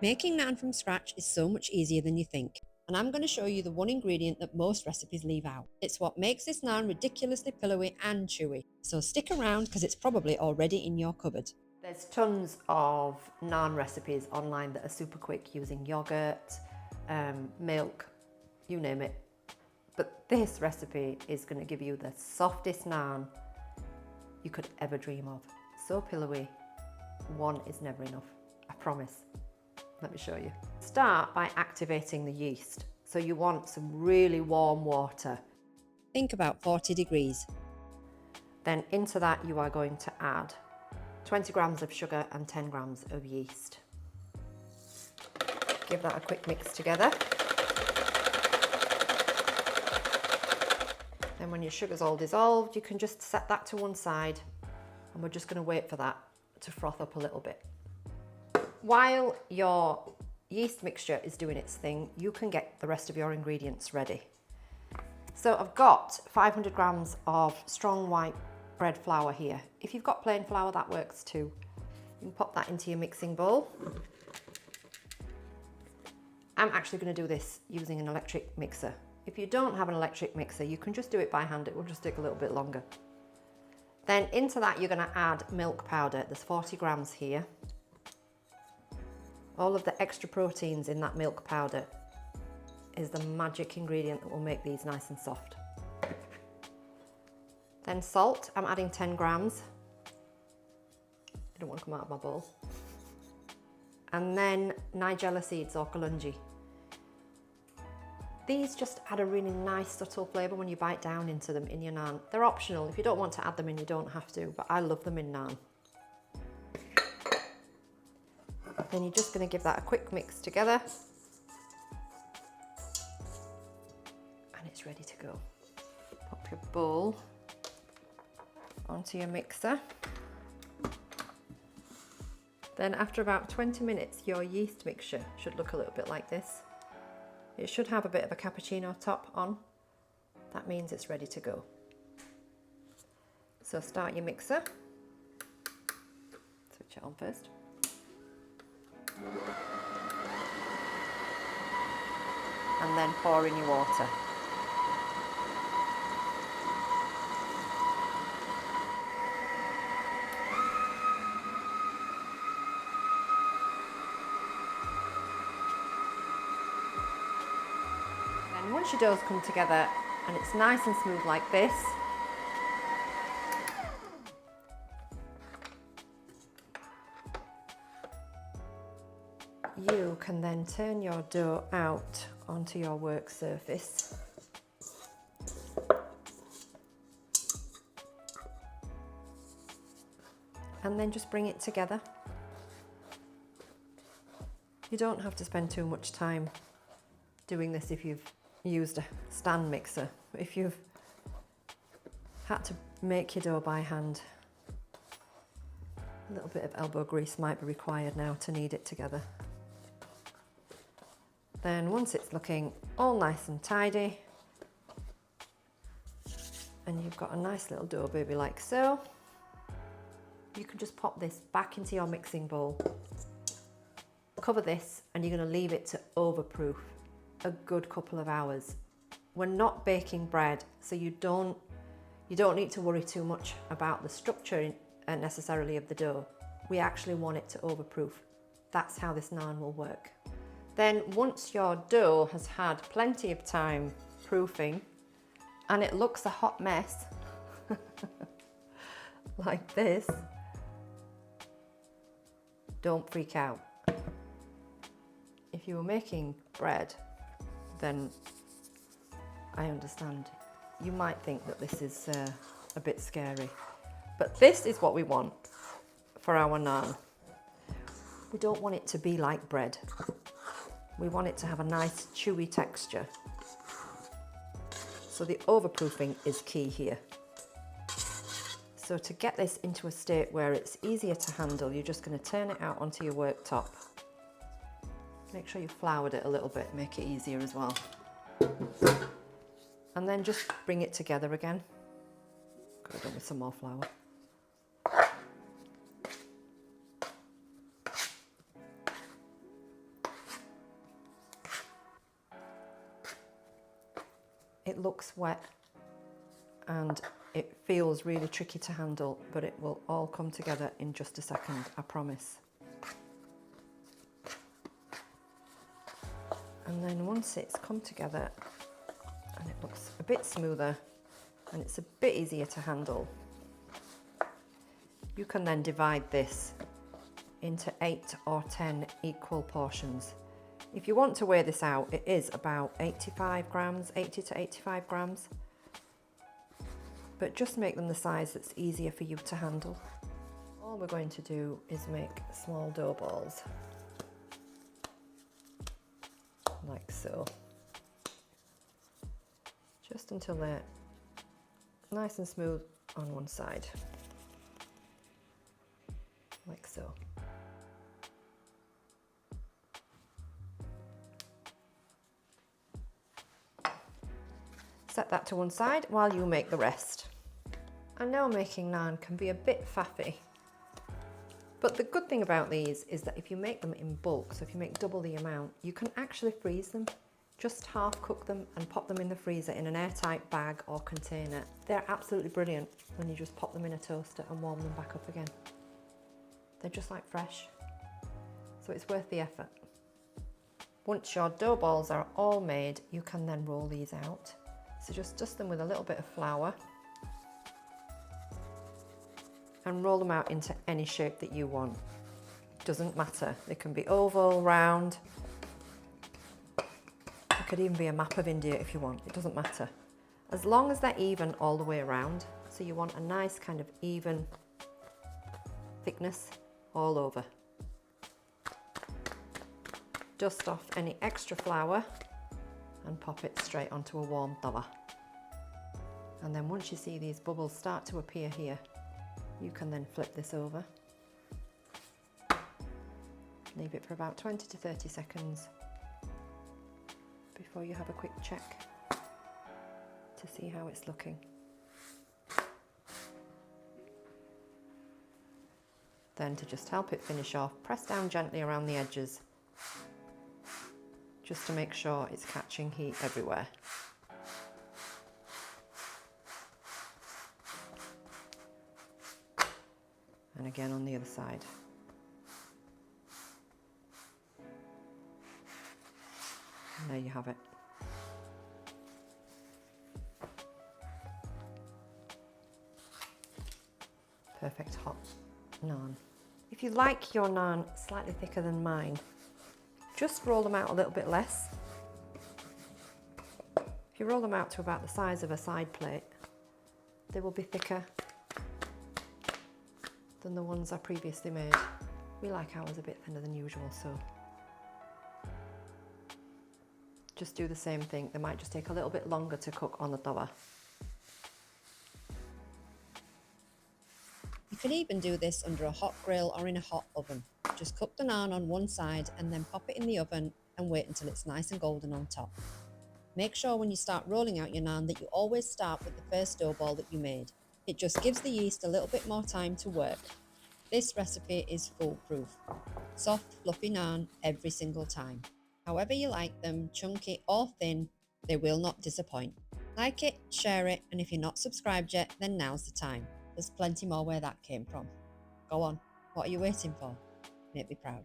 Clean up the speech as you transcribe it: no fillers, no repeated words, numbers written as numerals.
Making naan from scratch is so much easier than you think, and I'm going to show you the one ingredient that most recipes leave out. It's what makes this naan ridiculously pillowy and chewy, so stick around because it's probably already in your cupboard. There's tons of naan recipes online that are super quick using yogurt, milk, you name it. But this recipe is going to give you the softest naan you could ever dream of. So pillowy, one is never enough, I promise. Let me show you. Start by activating the yeast. So you want some really warm water. Think about 40 degrees. Then into that you are going to add 20 grams of sugar and 10 grams of yeast. Give that a quick mix together. Then when your sugar's all dissolved, you can just set that to one side, and we're just going to wait for that to froth up a little bit. While your yeast mixture is doing its thing, you can get the rest of your ingredients ready. So I've got 500 grams of strong white bread flour here. If you've got plain flour, that works too. You can pop that into your mixing bowl. I'm actually going to do this using an electric mixer. If you don't have an electric mixer, you can just do it by hand. It will just take a little bit longer. Then into that, you're going to add milk powder. There's 40 grams here. All of the extra proteins in that milk powder is the magic ingredient that will make these nice and soft. Then salt, I'm adding 10 grams. I don't want to come out of my bowl. And then nigella seeds or kalungi. These just add a really nice subtle flavour when you bite down into them in your naan. They're optional. If you don't want to add them in, you don't have to, but I love them in naan. Then you're just going to give that a quick mix together, and it's ready to go. Pop your bowl onto your mixer. Then after about 20 minutes, your yeast mixture should look a little bit like this. It should have a bit of a cappuccino top on. That means it's ready to go. So start your mixer. Switch it on first. And then pour in your water. And once your dough's come together and it's nice and smooth like this, you can then turn your dough out onto your work surface. And then just bring it together. You don't have to spend too much time doing this if you've used a stand mixer. If you've had to make your dough by hand, a little bit of elbow grease might be required now to knead it together. Then once it's looking all nice and tidy, and you've got a nice little dough baby like so, you can just pop this back into your mixing bowl. Cover this, and you're going to leave it to overproof a good couple of hours. We're not baking bread, so you don't need to worry too much about the structure necessarily of the dough. We actually want it to overproof. That's how this naan will work. Then once your dough has had plenty of time proofing and it looks a hot mess like this, don't freak out. If you were making bread, then I understand. You might think that this is a bit scary, but this is what we want for our naan. We don't want it to be like bread. We want it to have a nice chewy texture. So the overproofing is key here. So to get this into a state where it's easier to handle, you're just going to turn it out onto your worktop. Make sure you floured it a little bit, make it easier as well. And then just bring it together again. Could have done with some more flour. it looks wet and it feels really tricky to handle, but it will all come together in just a second, I promise. And then once it's come together and it looks a bit smoother and it's a bit easier to handle, you can then divide this into 8 or 10 equal portions. If you want to weigh this out, it is about 85 grams, 80 to 85 grams. But just make them the size that's easier for you to handle. All we're going to do is make small dough balls, like so. Just until they're nice and smooth on one side, like so. Set that to one side while you make the rest. And now making naan can be a bit faffy. But the good thing about these is that if you make them in bulk, so if you make double the amount, you can actually freeze them. Just half cook them and pop them in the freezer in an airtight bag or container. They're absolutely brilliant when you just pop them in a toaster and warm them back up again. They're just like fresh. So it's worth the effort. Once your dough balls are all made, you can then roll these out. So just dust them with a little bit of flour and roll them out into any shape that you want. Doesn't matter. They can be oval, round. It could even be a map of India if you want. It doesn't matter. As long as they're even all the way around. So you want a nice kind of even thickness all over. Dust off any extra flour and pop it straight onto a warm tawa. And then once you see these bubbles start to appear here, you can then flip this over. Leave it for about 20 to 30 seconds before you have a quick check to see how it's looking. Then to just help it finish off, press down gently around the edges just to make sure it's catching heat everywhere. And again on the other side. And there you have it. Perfect hot naan. If you like your naan slightly thicker than mine, just roll them out a little bit less. If you roll them out to about the size of a side plate, they will be thicker than the ones I previously made. We like ours a bit thinner than usual, so just do the same thing. They might just take a little bit longer to cook on the tawa. You can even do this under a hot grill or in a hot oven. Just cook the naan on one side and then pop it in the oven and wait until it's nice and golden on top. Make sure when you start rolling out your naan that you always start with the first dough ball that you made. It just gives the yeast a little bit more time to work. This recipe is foolproof. Soft, fluffy naan every single time. However you like them, chunky or thin, they will not disappoint. Like it, share it, and if you're not subscribed yet, then now's the time. There's plenty more where that came from. Go on, what are you waiting for? Make me proud.